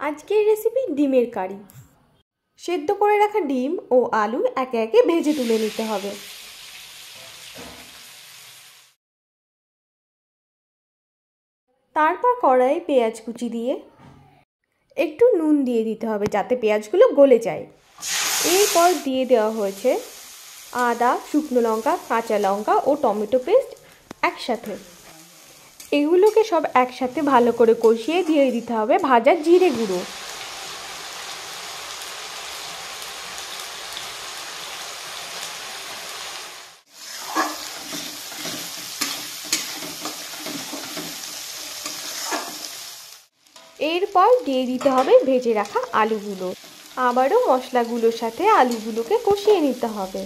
আজকের রেসিপি ডিমের কারি। সেদ্ধ করে রাখা ডিম ও আলু একে একে ভেজে তুলে নিতে হবে। তারপর কড়াইয়ে পেঁয়াজ কুচি দিয়ে একটু নুন দিয়ে দিতে হবে যাতে পেঁয়াজগুলো গলে যায়। এরপর দিয়ে দেওয়া হয়েছে আদা, শুকনো লঙ্কা, কাঁচা লঙ্কা ও টমেটো পেস্ট একসাথে। এগুলোকে সব একসাথে ভালো করে কষিয়ে দিয়ে দিতে হবে ভাজা জিরে গুঁড়ো। এরপর দিয়ে দিতে হবে ভেজে রাখা আলুগুলো। আবারও মশলাগুলোর সাথে আলুগুলোকে কষিয়ে নিতে হবে।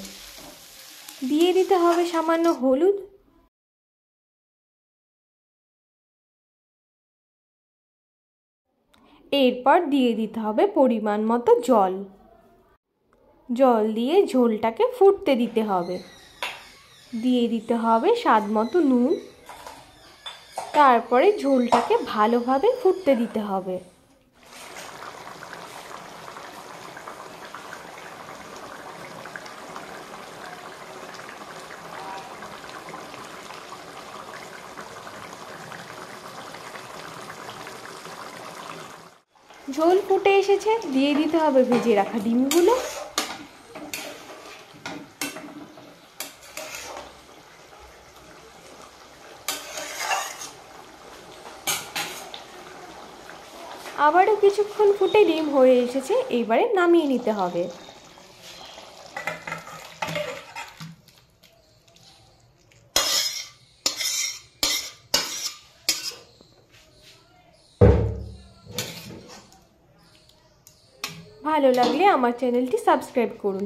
দিয়ে দিতে হবে সামান্য হলুদ, এরপর দিয়ে দিতে হবে পরিমাণ মতো জল। জল দিয়ে ঝোলটাকে ফুটতে দিতে হবে। দিয়ে দিতে হবে স্বাদ মতো নুন। তারপরে ঝোলটাকে ভালোভাবে ফুটতে দিতে হবে। ঝোল ফুটে এসেছে, দিয়ে দিতে হবে ভেজে রাখা ডিমগুলো। আবারও কিছুক্ষণ ফুটে ডিম হয়ে এসেছে, এবারে নামিয়ে নিতে হবে। ভালো লাগলে আমার চ্যানেলটি সাবস্ক্রাইব করুন।